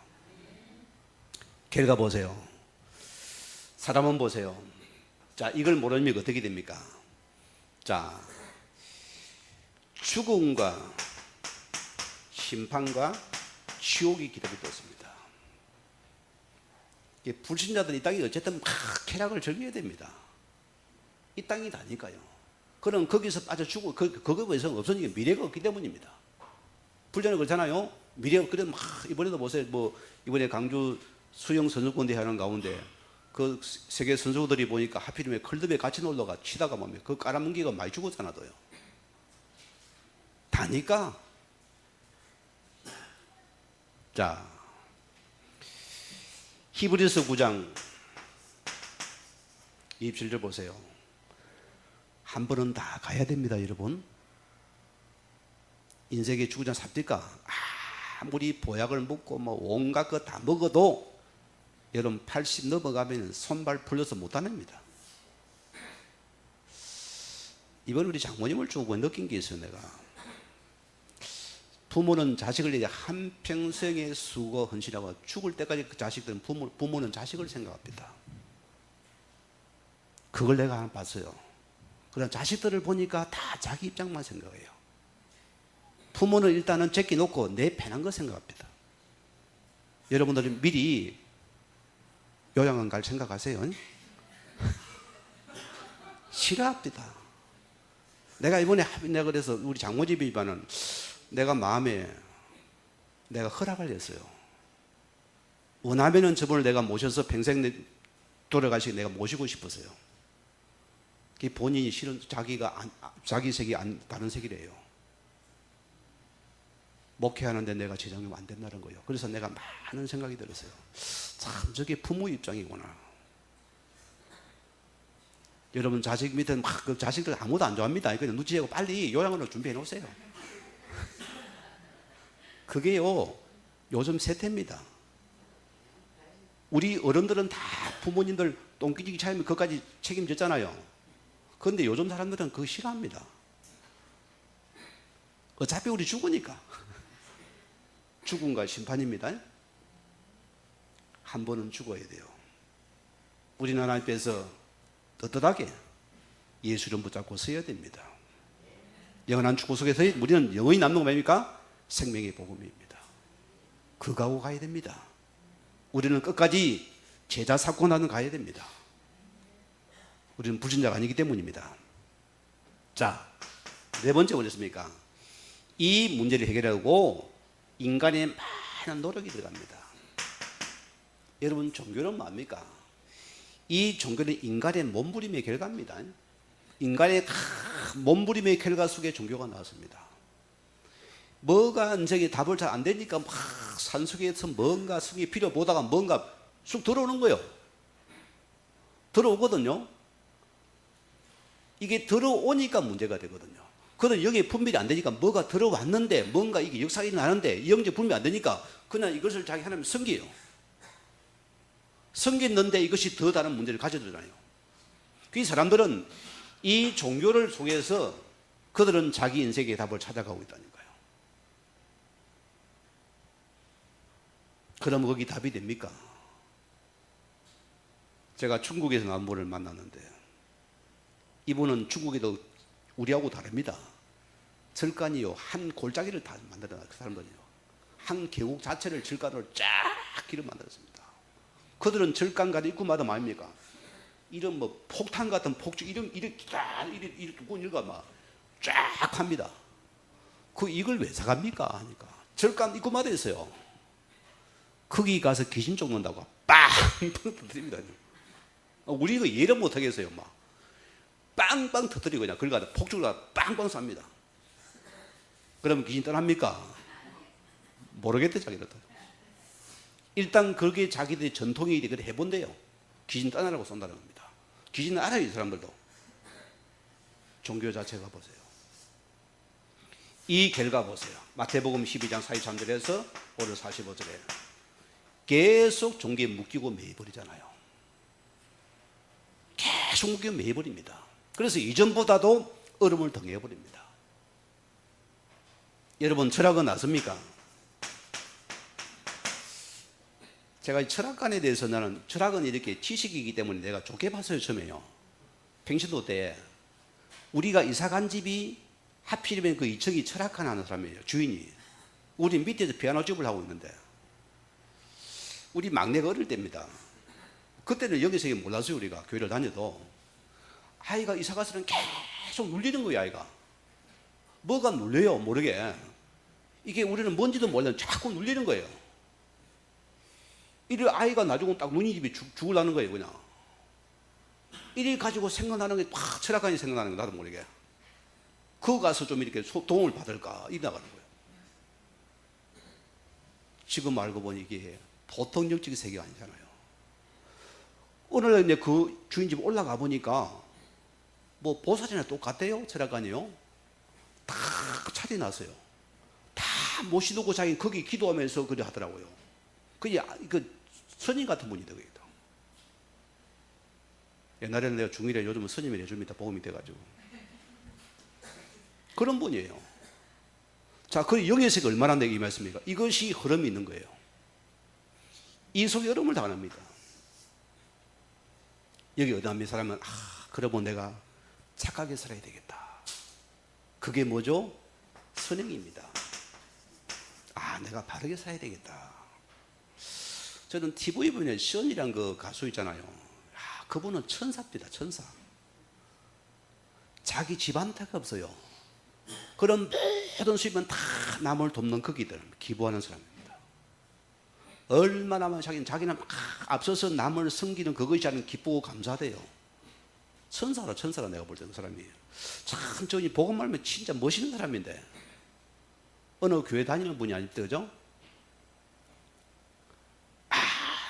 결과 보세요. 사람은 보세요. 자, 이걸 모르면 어떻게 됩니까? 자, 죽음과 심판과 지옥이 기다리고 있습니다. 불신자들이 이 땅이 어쨌든 막 쾌락을 즐겨야 됩니다. 이 땅이 다니까요. 그럼 거기서 빠져 죽고 거기에서 없어지는 미래가 없기 때문입니다. 불전에 그렇잖아요. 미래가 그래 막 이번에도 보세요. 뭐 이번에 강주 수영 선수권 대회 하는 가운데 그 세계 선수들이 보니까 하필이면 클럽에 같이 놀러가 치다가 보면 그 까라뭉개가 많이 죽었잖아요. 다니까. 자, 히브리서 9장 27절 보세요. 한 번은 다 가야 됩니다, 여러분. 인생의 주구장 삽니까? 아무리 보약을 먹고 뭐 온갖 것 다 먹어도 여러분 80 넘어가면 손발 풀려서 못 다닙니다. 이번 우리 장모님을 주고 느낀 게 있어요. 내가 부모는 자식을 위해 한평생의 수고 헌신하고 죽을 때까지 그 자식들은 부모는 자식을 생각합니다. 그걸 내가 하나 봤어요. 그런 자식들을 보니까 다 자기 입장만 생각해요. 부모는 일단은 제끼놓고 내 편한 거 생각합니다. 여러분들은 미리 요양원 갈 생각하세요? 싫어합니다. 내가 이번에 내가 그래서 우리 장모집이지만은 내가 마음에 내가 허락을 했어요. 원하면은 저분을 내가 모셔서 평생 돌아가시게 내가 모시고 싶었어요. 본인이 싫은 자기 색이 다른 색이래요. 목회하는데 내가 제장님 안 된다는 거예요. 그래서 내가 많은 생각이 들었어요. 참 저게 부모 입장이구나. 여러분 자식 밑에 막 그 자식들 아무도 안 좋아합니다. 그냥 누치하고 빨리 요양원을 준비해 놓으세요. 그게요 요즘 세태입니다. 우리 어른들은 다 부모님들 똥기지기 차이면 그것까지 책임졌잖아요. 그런데 요즘 사람들은 그거 싫어합니다. 어차피 우리 죽으니까. 죽음과 심판입니다. 한 번은 죽어야 돼요. 우리는 하나님 앞에서 떳떳하게 예수 이름 붙잡고 서야 됩니다. 영원한 축복 속에서 우리는 영원히 남는 거 뭡니까? 생명의 복음입니다. 그거 하고 가야 됩니다. 우리는 끝까지 제자 삼고 나는 가야 됩니다. 우리는 불신자가 아니기 때문입니다. 자, 네 번째 뭐였습니까? 이 문제를 해결하고 인간의 많은 노력이 들어갑니다. 여러분 종교는 뭡니까? 이 종교는 인간의 몸부림의 결과입니다. 인간의 몸부림의 결과 속에 종교가 나왔습니다. 뭐가 인생에 답을 잘 안 되니까 막 산속에서 뭔가 속에 필요 보다가 뭔가 쑥 들어오는 거예요. 들어오거든요. 이게 들어오니까 문제가 되거든요. 그런데 여기에 분별이 안 되니까 뭐가 들어왔는데 뭔가 이게 역사가 일어나는데 영적 분별이 안 되니까 그냥 이것을 자기 하나님 섬겨요. 섬겼는데 이것이 더 다른 문제를 가져들잖아요. 그 사람들은 이 종교를 속에서 그들은 자기 인생의 답을 찾아가고 있다니까요. 그럼 거기 답이 됩니까? 제가 중국에서 나온 분을 만났는데 이분은 중국에도 우리하고 다릅니다. 절간이요 한 골짜기를 다 만들어놔요. 그 사람들이요 한 계곡 자체를 절간으로 쫙 길을 만들었습니다. 그들은 절간가는 입구마다 말입니까? 이런 뭐 폭탄 같은 폭죽 이런 두꺼운 일과 막 쫙 합니다. 이걸 왜 사갑니까? 하니까 절간 입구마다 있어요. 거기 가서 귀신 쫓는다고 빵빵 터뜨립니다. 우리 이거 예를 못 하겠어요. 막 빵빵 터뜨리고 그냥 그걸 가서 폭죽을 빵빵 쏩니다. 그러면 귀신 떠납니까? 모르겠대 자기들. 일단 그게 자기들이 전통이 그걸 해본대요. 귀신 떠나라고 쏜다는 겁니다. 귀신은 알아요, 이 사람들도. 종교 자체가 보세요. 이 결과 보세요. 마태복음 12장 43절에서 오늘 45절에 계속 종교에 묶이고 매여버리잖아요. 계속 묶이고 매여버립니다. 그래서 이전보다도 얼음을 더 내버립니다. 여러분 철학은 아십니까? 제가 철학관에 대해서 나는 철학은 이렇게 지식이기 때문에 내가 좋게 봤어요. 처음에요. 평신도 때 우리가 이사 간 집이 하필이면 그 이층이 철학관 하는 사람이에요. 주인이. 우리 밑에서 피아노 집을 하고 있는데 우리 막내가 어릴 때입니다. 그때는 영계sek이 몰랐어요. 우리가 교회를 다녀도 아이가 이사 가서는 계속 눌리는 거예요. 아이가 뭐가 눌려요 모르게. 이게 우리는 뭔지도 몰라요. 자꾸 눌리는 거예요. 이를 아이가 나중에 딱 눈이 집이 죽으려는 거예요. 그냥 이리 가지고 생각나는 게 막 철학관이 생각나는 거 나도 모르게. 그거 가서 좀 이렇게 도움을 받을까 이 나가는 거예요. 지금 알고 보니 이게 보통 영적인 세계가 아니잖아요. 오늘 이제 그 주인 집 올라가 보니까 뭐 보살이나 똑같대요. 철학관이요. 다 차리 났어요. 다 모시두고 자기 거기 기도하면서 그래 하더라고요. 그게 그 스님 같은 분이다. 그게다. 옛날에는 내가 중일에 요즘은 스님이 해줍니다. 복음이 돼가지고. 그런 분이에요. 자, 그 영예색이 얼마나 내게 임했습니까? 이것이 흐름이 있는 거예요. 이 속에 얼음을 당합니다. 여기 어담미 사람은 그러면 내가 착하게 살아야 되겠다. 그게 뭐죠? 선행입니다. 내가 바르게 살아야 되겠다. 저는 TV 보면 시언이란 그 가수 있잖아요. 그분은 천사입니다. 천사. 자기 집안 탓이 없어요. 그런 모든 수입은 다 남을 돕는 거기들 기부하는 사람입니다. 얼마나 자기는 막 앞서서 남을 섬기는 그것이 아닌 기쁘고 감사돼요. 천사라 천사라 내가 볼 때는 사람이 참 저기 복음 말면 진짜 멋있는 사람인데 어느 교회 다니는 분이 아닐 때 그죠?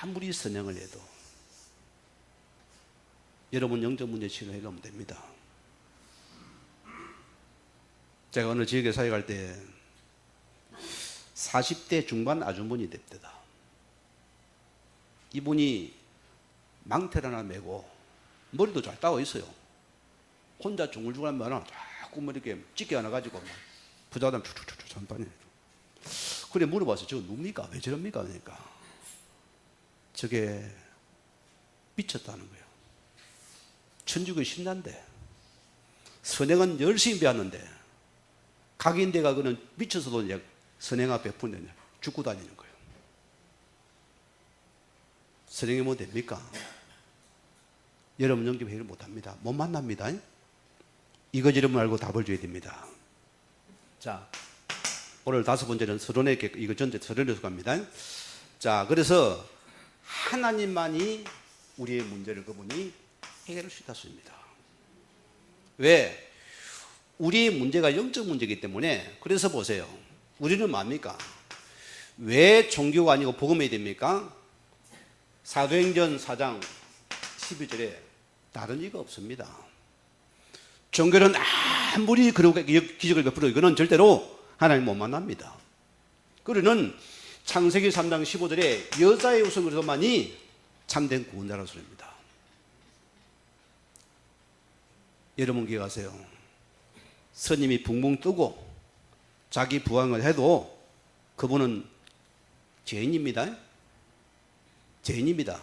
아무리 선행을 해도 여러분 영적 문제 치료해 가면 됩니다. 제가 어느 지역에 사회 갈 때 40대 중반 아주머니 됩니다. 이분이 망태를 하나 메고 머리도 잘 따고 있어요. 혼자 중글중글하면 자꾸 뭐 이렇게 찢게 하나 가지고 부자담 툭툭툭 전반에. 그래 물어봤어요. 저 뭡니까? 왜 저럽니까? 그러니까 저게 미쳤다는 거예요. 천주교 신난데 선행은 열심히 배웠는데 각인대가 그는 미쳐서도 이제 선행아 베푸는 죽고 다니는 거예요. 선행이 뭐 됩니까? 여러분 영접 해결 못합니다. 못 만납니다. 이거 여러분 알고 답을 줘야 됩니다. 자, 오늘 5번째는 서론의 이거 전체 서론에서 갑니다. 자, 그래서 하나님만이 우리의 문제를 그분이 해결할 수 있다습니다. 왜? 우리의 문제가 영적 문제이기 때문에. 그래서 보세요. 우리는 뭡니까? 왜 종교가 아니고 복음이 됩니까? 사도행전 4장 12절에 다른 이유가 없습니다. 종교는 아무리 그렇게 기적을 베풀어도 이거는 절대로 하나님 못 만납니다. 그러는 창세기 3장 15절에 여자의 우선으로만이 참된 구원자라는 소리입니다. 여러분 기억하세요. 스님이 붕붕 뜨고 자기 부항을 해도 그분은 죄인입니다. 죄인입니다.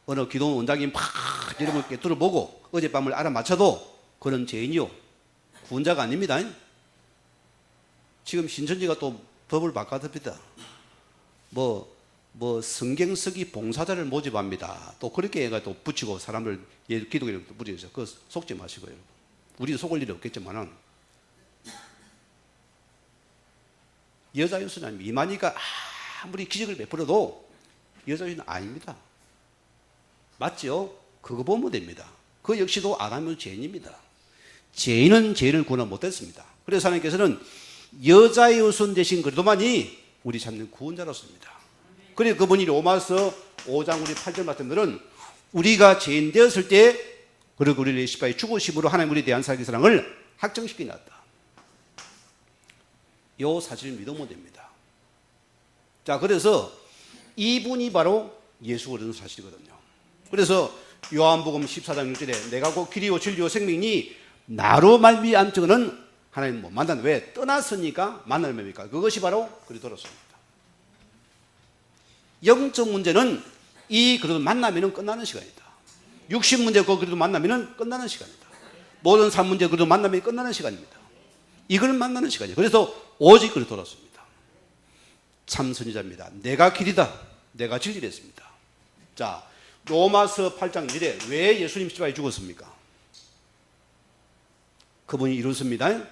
어느 기도 원장이 막 여러분 꿰뚫어 보고 어젯밤을 알아맞혀도 그런 죄인이요. 구원자가 아닙니다. 지금 신천지가 또 법을 바꿔듭니다. 성경 쓰기 봉사자를 모집합니다. 또 그렇게 해가 또 붙이고 사람들 기독교를 붙여서 그거 속지 마시고요. 우리도 속을 일이 없겠지만은 여자 유수는 이만희가 아무리 기적을 베풀어도 여자 유수는 아닙니다. 맞죠? 그거 보면 됩니다. 그 역시도 아담은 죄인입니다. 죄인은 죄인을 구원 못했습니다. 그래서 하나님께서는 여자의 우선 대신 그래도만이 우리 찾는 구원자로서입니다. 그래서 그분이 로마서 5장 우리 8절 말씀들은 우리가 죄인 되었을 때 그리고 우리를 십자가에 죽으심으로 하나님 우리에 대한 사랑을 확정시켜 놨다. 이 사실을 믿으면 됩니다. 자, 그래서 이분이 바로 예수 그리스도 사실이거든요. 그래서 요한복음 14장 6절에 내가 곧 길이요 진리요 생명이니 나로 말미암증은 하나님 못 만난다. 왜? 떠났으니까 만날 뭡니까? 그것이 바로 그리스도로서입니다. 영적 문제는 이 그리스도 만나면은 끝나는 시간이다. 육신 문제 그 그리스도 만나면은 끝나는 시간이다. 모든 삶 문제 그리스도 만나면 끝나는 시간입니다. 이걸 만나는 시간이에요. 그래서 오직 그리스도로서입니다. 참 선지자입니다. 내가 길이다. 내가 진리했습니다. 자, 로마서 8장 1절에 왜 예수님 십자가에 죽었습니까? 그분이 이루었습니다.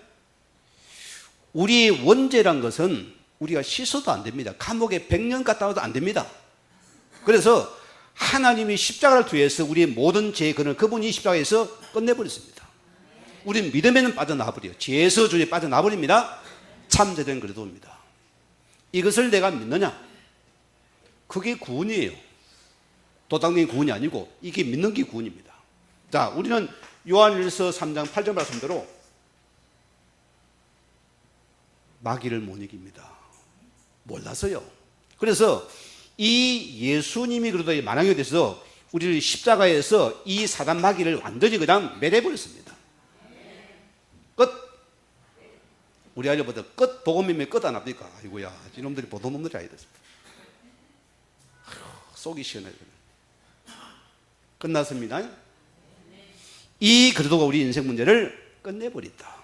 우리 원죄란 것은 우리가 씻어도 안 됩니다. 감옥에 100년 갔다 와도 안 됩니다. 그래서 하나님이 십자가를 통해서 우리의 모든 죄의 근원 그분이 십자가에서 끝내버렸습니다. 우리는 믿음에는 빠져나와버려요. 죄에서 죄에 빠져나와버립니다. 참제된 그리스도입니다. 이것을 내가 믿느냐? 그게 구원이에요. 도덕적인 구원이 아니고 이게 믿는 게 구원입니다. 자, 우리는 요한일서 3장 8절 말씀대로 마귀를 못 이깁니다. 몰라서요. 그래서 이 예수님이 그래도 만왕에 대해서 우리를 십자가에서 이 사단 마귀를 완전히 그냥 매려버렸습니다. 끝. 우리 아이들보다 끝 복음이면 끝 안 합니까? 아이고야, 이놈들이 보통 놈들이 아니었습니다. 속이 시원해요. 끝났습니다. 이 그리스도가 우리 인생 문제를 끝내버린다.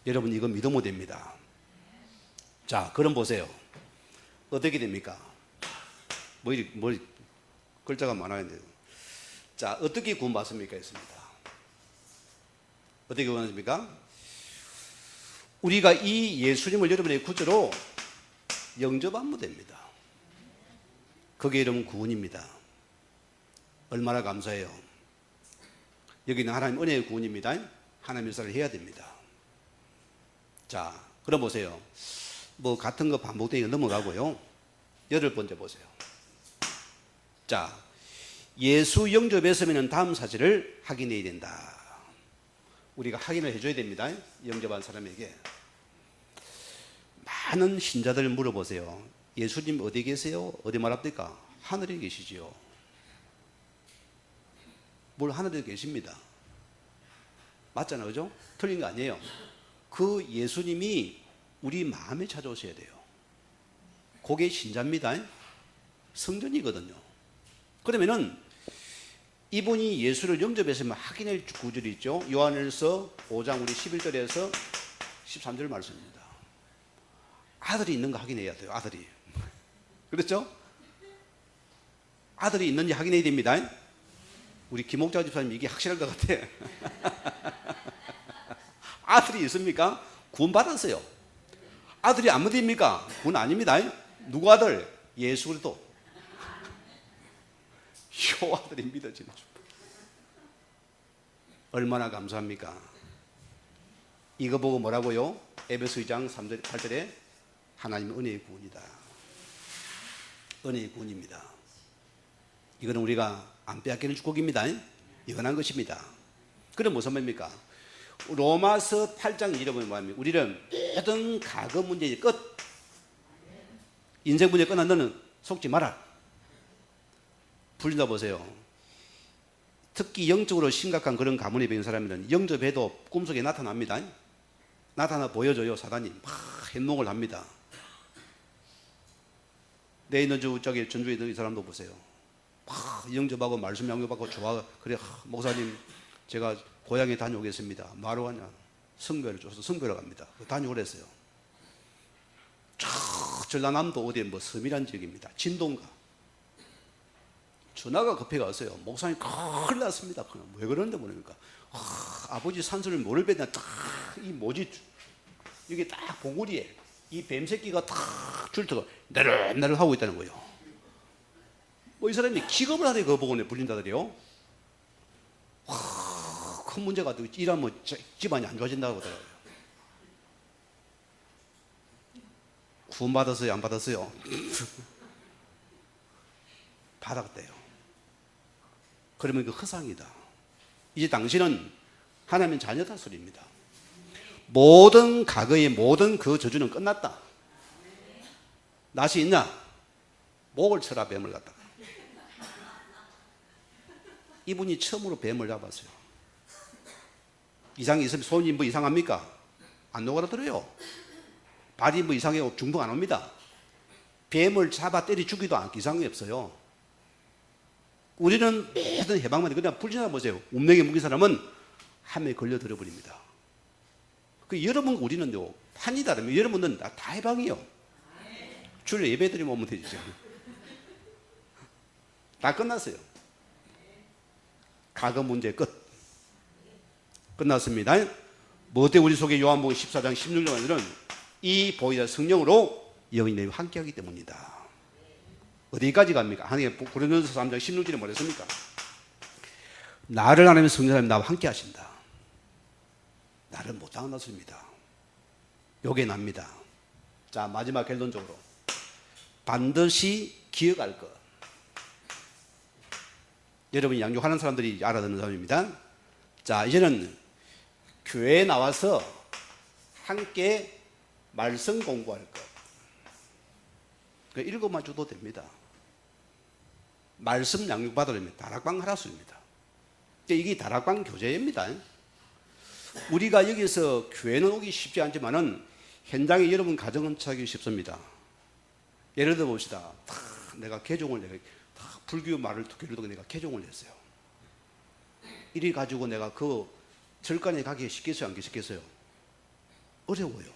여러분 이거 믿으면 됩니다. 자, 그럼 보세요. 어떻게 됩니까? 뭐 글자가 많아요. 자, 어떻게 구원받습니까? 했습니다. 어떻게 구원받습니까? 우리가 이 예수님을 여러분의 구주로 영접하면 됩니다. 그게 여러분 구원입니다. 얼마나 감사해요. 여기는 하나님 은혜의 구원입니다. 하나님 일사를 해야 됩니다. 자, 그럼 보세요. 뭐 같은 거 반복되니까 넘어가고요. 8번째 보세요. 자, 예수 영접했으면 다음 사실을 확인해야 된다. 우리가 확인을 해줘야 됩니다. 영접한 사람에게. 많은 신자들 물어보세요. 예수님 어디 계세요? 어디 말합니까? 하늘에 계시지요. 뭘 하늘에 계십니다. 맞잖아요. 그죠? 틀린 거 아니에요. 그 예수님이 우리 마음에 찾아오셔야 돼요. 그게 신자입니다. 성전이거든요. 그러면은 이분이 예수를 영접했으면 확인할 구절이 있죠. 요한일서 5장 우리 11절에서 13절 말씀입니다. 아들이 있는 거 확인해야 돼요. 아들이. 그렇죠? 아들이 있는지 확인해야 됩니다. 우리 김옥자 집사님 이게 확실할 것 같아. 아들이 있습니까? 구원 받았어요. 아들이 안 믿습니까? 구원 아닙니다. 누구 아들? 예수 그리스도. 요 아들이 믿어지는 줄. 얼마나 감사합니까? 이거 보고 뭐라고요? 에베소 2장 3절 8절에 하나님의 은혜의 구원이다. 은혜의 구원입니다. 이거는 우리가 안 빼앗기는 축복입니다. 영원한 것입니다. 그럼 무슨 말입니까? 로마서 8장 1절에 보면 뭐합니까? 우리는 모든 과거 문제의 끝. 인생 문제 끝난 너는 속지 마라. 불린다 보세요. 특히 영적으로 심각한 그런 가문에 배운 사람들은 영접해도 꿈속에 나타납니다. 나타나 보여줘요. 사단이 막 행동을 합니다. 내 있는 저기 전주에 있는 이 사람도 보세요. 막 영접하고 말씀 양육받고 좋아. 그래 목사님 제가 고향에 다녀오겠습니다. 뭐하러 가냐? 성교를 줘서 성교를 갑니다. 다녀오라 했어요. 저 전라남도 어디에 뭐 섬이란 지역입니다. 진동가. 전화가 급해 갔어요. 목사님 큰일 났습니다. 왜 그러는데 모르니까 아버지 산소를 뭐를 뺐냐. 이 뭐지? 이게 딱 봉우리에 이 뱀새끼가 탁 줄터가 내를 하고 있다는 거예요. 뭐 이 사람이 기겁을 하네. 그거 보고 불린다더래요. 큰 문제가 되고 이러면 집안이 안 좋아진다고 하더라고요. 구원 받았어요? 안 받았어요? 받았대요. 그러면 그 허상이다. 이제 당신은 하나님의 자녀다 소리입니다. 모든 과거의 모든 그 저주는 끝났다. 낯이 있냐? 목을 쳐라 뱀을 갖다가. 이분이 처음으로 뱀을 잡았어요. 이상이 있으면 손이 뭐 이상합니까? 안 녹아들어요. 발이 뭐 이상해 중독 안 옵니다. 뱀을 잡아 때려 죽이도 않고 이상이 없어요. 우리는 모든 해방만 그냥 불지나 보세요. 운명에 묶인 사람은 함에 걸려 들어버립니다. 그 여러분 우리는요 판이 다르면 여러분은 다 해방이요. 주일 예배 드리면 오면 되죠. 다 끝났어요. 과거 문제 끝. 끝났습니다. 뭐 때문에 우리 속에 요한복음 14장 16절에는 이 보이자 성령으로 영이 함께하기 때문이다. 어디까지 갑니까? 하나님 고린도전서 3장 16절에 뭐랬습니까? 나를 하나님 성령님 나와 함께 하신다. 나를 못 당하셨습니다. 요게 납니다. 자, 마지막 결론적으로 반드시 기억할 것. 여러분 양육하는 사람들이 알아듣는 사람입니다. 자, 이제는 교회에 나와서 함께 말씀 공부할 것. 그 읽어만 줘도 됩니다. 말씀 양육 받으려면 다락방 하라수입니다. 이게 다락방 교제입니다. 우리가 여기서 교회는 오기 쉽지 않지만은 현장에 여러분 가정은 차기 쉽습니다. 예를 들어 봅시다. 내가 개종을 불교 말을 듣고 내가 개종을 했어요. 이리 가지고 내가 그 절간에 가기 쉽겠어요, 안 쉽겠어요? 어려워요.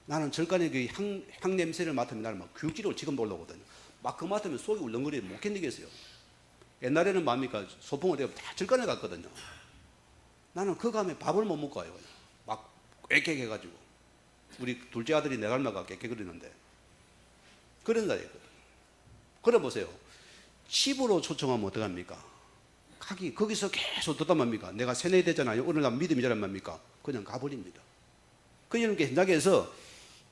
나는 절간에 그 향 냄새를 맡으면 나는 막 교육지로 지금 올라오거든요. 막 그 맡으면 속이 울렁거리면 못 견디겠어요. 옛날에는 뭡니까? 소풍을 내가 다 절간에 갔거든요. 나는 그 감에 밥을 못 먹고 와요. 막 꽥꽥해가지고. 우리 둘째 아들이 내 닮아가 꽥꽥거리는데. 그런 날이거든요. 그래 보세요. 집으로 초청하면 어떡합니까? 거기서 계속 듣다 맙니까? 내가 세뇌되잖아요. 어느 날 믿음이 자란 맙니까? 그냥 가버립니다. 그 여러분께 현장에서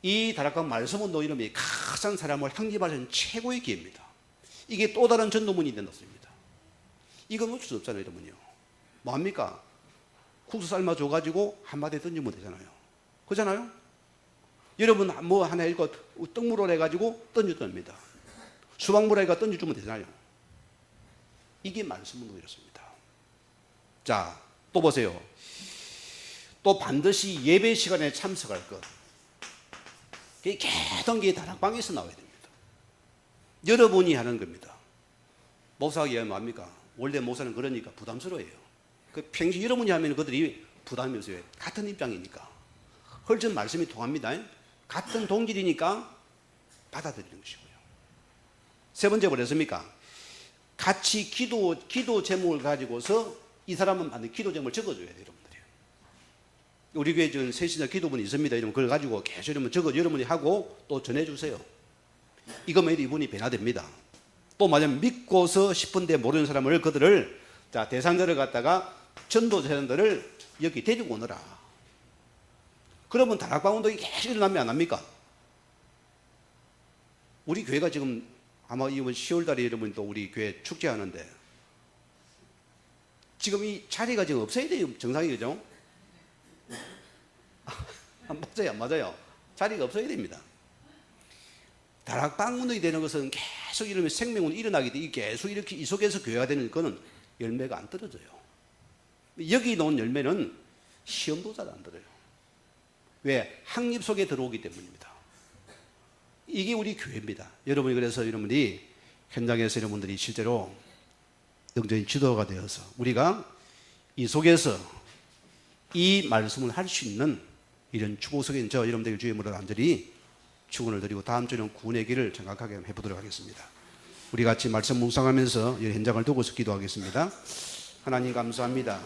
이 다락방 말씀운동 이름이 가장 사람을 향기하는 최고의 기회입니다. 이게 또 다른 전도문이 된다습니다. 이건 놓칠 수 없잖아요, 여러분요. 뭐합니까? 국수 삶아줘가지고 한마디 던지면 되잖아요. 그렇잖아요? 여러분 뭐 하나 읽고 떡물을 해가지고 던져줍니다. 수박물 해가 던져주면 되잖아요. 이게 말씀운동 이렇습니다. 자, 또 보세요. 또 반드시 예배 시간에 참석할 것. 그게 계속 다락방에서 나와야 됩니다. 여러분이 하는 겁니다. 목사가 얘기하면 뭡니까? 원래 목사는 그러니까 부담스러워해요. 평시 여러분이 하면 그들이 부담이 없어요. 같은 입장이니까. 훨씬 말씀이 통합니다. 같은 동질이니까 받아들이는 것이고요. 세 번째 뭐랬습니까? 같이 기도 제목을 가지고서 이 사람은 반드시 기도 제목을 적어줘야 돼요, 여러분들이. 우리 교회 지금 새신자 기도문이 있습니다. 이러면 그걸 가지고 계속 이러면 여러분이 하고 또 전해주세요. 이거면 이분이 변화됩니다. 또 만약 믿고서 싶은데 모르는 사람을 그들을 자 대상자를 갖다가 전도자들을 여기 데리고 오너라. 그러면 다락방 운동이 계속 일어나면 안 합니까? 우리 교회가 지금 아마 이번 10월달에 여러분 또 우리 교회 축제하는데 지금 이 자리가 지금 없어야 돼요. 정상이죠? 맞아요, 안 맞아요? 자리가 없어야 됩니다. 다락방 운동이 되는 것은 계속 이러면 생명은 일어나기 때문에 계속 이렇게 이 속에서 교회가 되는 것은 열매가 안 떨어져요. 여기 놓은 열매는 시험도 잘 안 들어요. 왜? 학립 속에 들어오기 때문입니다. 이게 우리 교회입니다. 여러분이 그래서 여러분이 현장에서 여러분들이 실제로 영적인 지도가 되어서 우리가 이 속에서 이 말씀을 할 수 있는 이런 축복 속에 저 여러분들 주의 무릎 간절히 축원을 드리고 다음 주는 구원의 길을 정확하게 해보도록 하겠습니다. 우리 같이 말씀 묵상하면서 이 현장을 두고서 기도하겠습니다. 하나님 감사합니다.